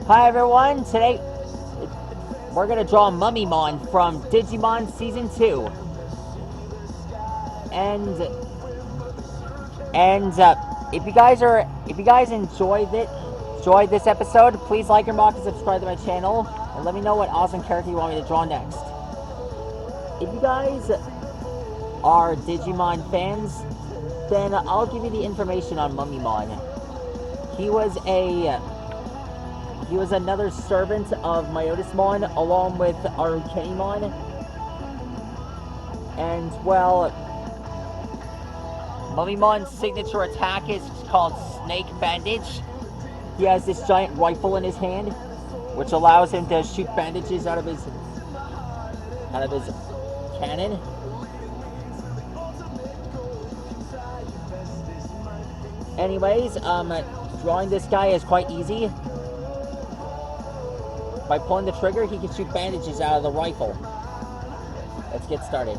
Hi everyone, today we're gonna draw Mummymon from Digimon Season 2. And if you guys enjoyed this episode, please like and subscribe to my channel and let me know what awesome character you want me to draw next. If you guys are Digimon fans, then I'll give you the information on Mummymon. He was another servant of Myotismon along with Arukenimon. And, well, Mummimon's signature attack is called Snake Bandage. He has this giant rifle in his hand, which allows him to shoot bandages out of his cannon. Anyways, drawing this guy is quite easy. By pulling the trigger, he can shoot bandages out of the rifle. Let's get started.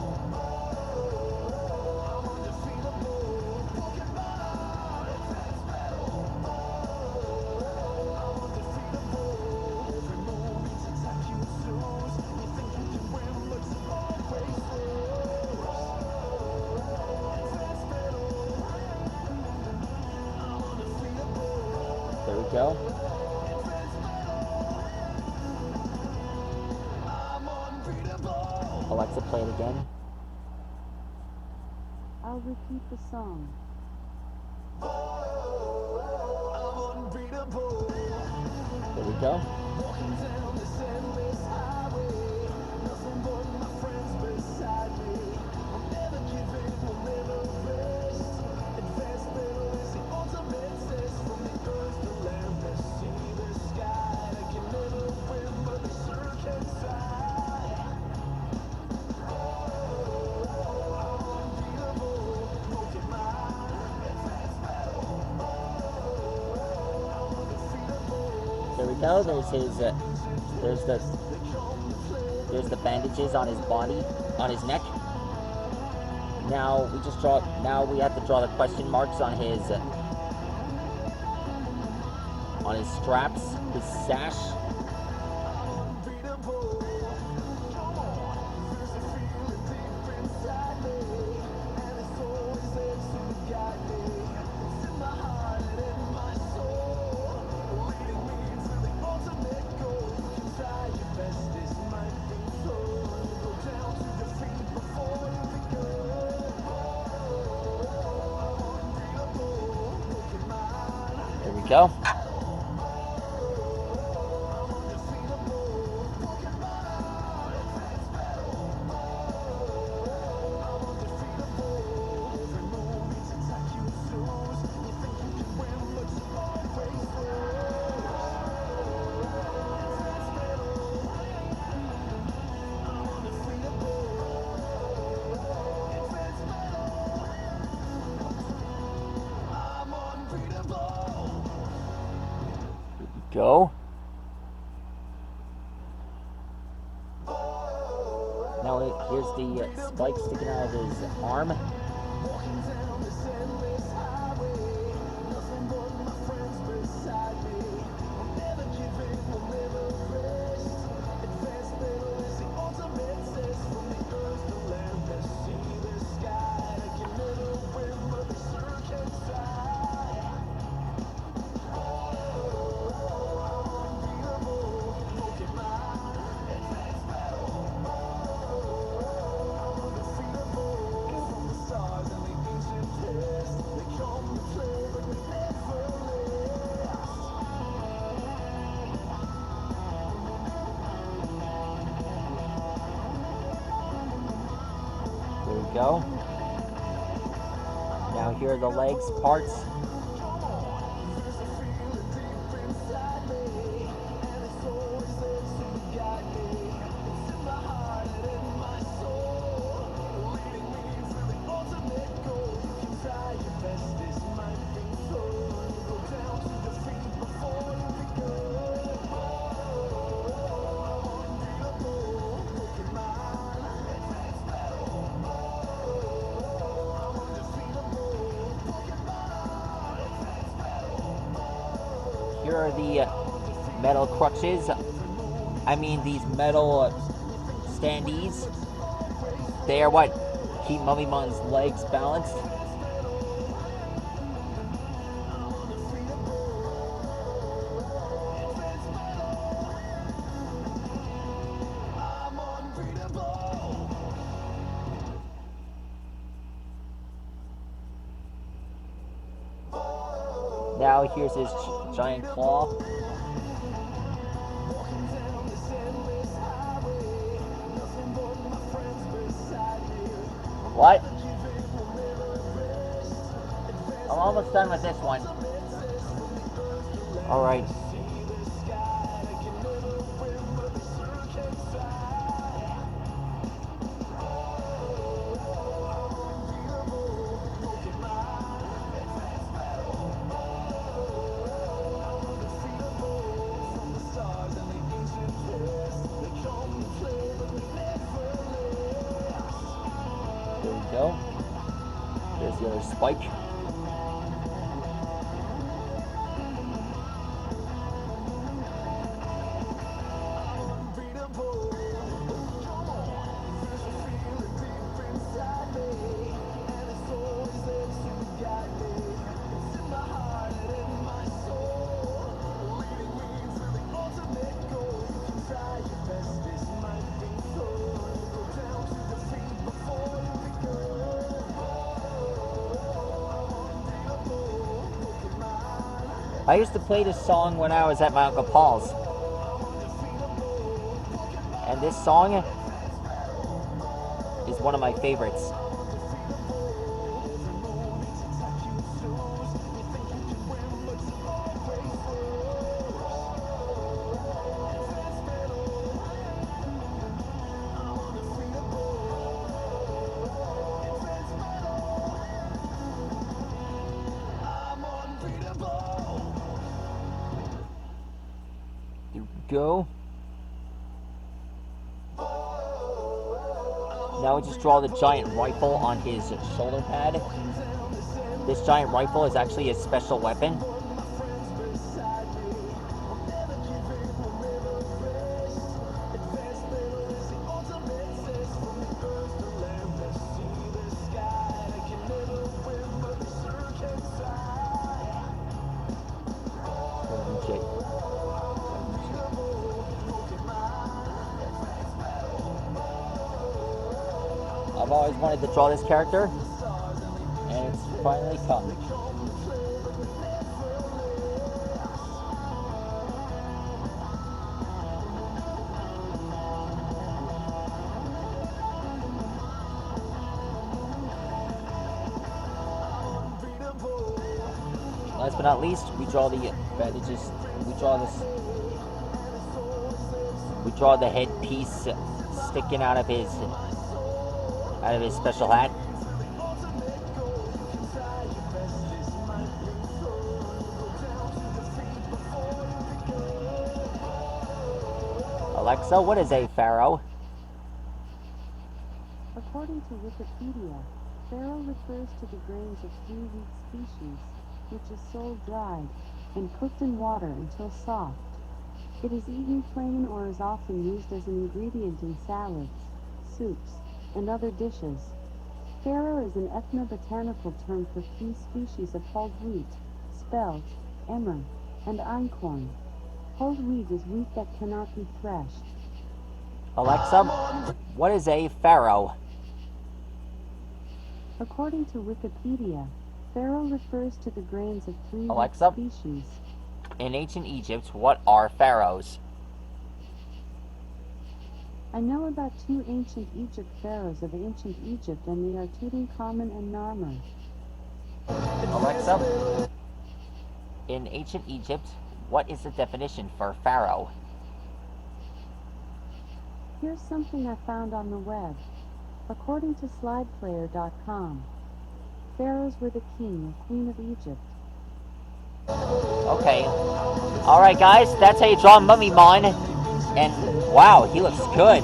There we go. Alexa, play it again. I'll repeat the song. There we go. There we go. There's the bandages on his body, on his neck. Now we have to draw the question marks on his straps, his sash. There we go. Go. Now here's the spike sticking out of his arm. There we go. Now here are the legs parts. Here are the metal crutches. I mean, these metal standees. They are what keep Mummimon's legs balanced. Now here's his giant claw. What? I'm almost done with this one. Alright. There we go. There's the other spike. I used to play this song when I was at my Uncle Paul's. And this song is one of my favorites. Go. Now we just draw the giant rifle on his shoulder pad. This giant rifle is actually a special weapon. I've always wanted to draw this character, and it's finally come. Last but not least, we draw the bandages. We draw the headpiece sticking out of his special hat. Alexa, what is a pharaoh? According to Wikipedia, pharaoh refers to the grains of 3 wheat species, which is sold dried and cooked in water until soft. It is eaten plain or is often used as an ingredient in salads, soups, and other dishes. Farro is an ethnobotanical term for 3 species of hulled wheat, spelt, emmer, and einkorn. Hulled wheat is wheat that cannot be threshed. Alexa, what is a pharaoh? According to Wikipedia, farro refers to the grains of 3 Alexa, wheat species. In ancient Egypt, what are pharaohs? I know about 2 ancient Egypt pharaohs of ancient Egypt, and they are Tutankhamun and Narmer. Alexa, in ancient Egypt, what is the definition for pharaoh? Here's something I found on the web. According to slideplayer.com, pharaohs were the king or queen of Egypt. Okay. Alright guys, that's how you draw mummymon. And wow, he looks good.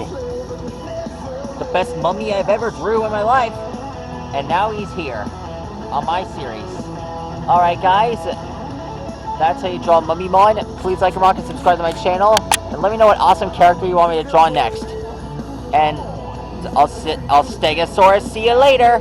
The best mummy I've ever drew in my life. And now he's here on my series. Alright guys, That's how you draw mummymon. Please like and rock and subscribe to my channel. And let me know what awesome character you want me to draw next. And I'll Stegosaurus. See you later.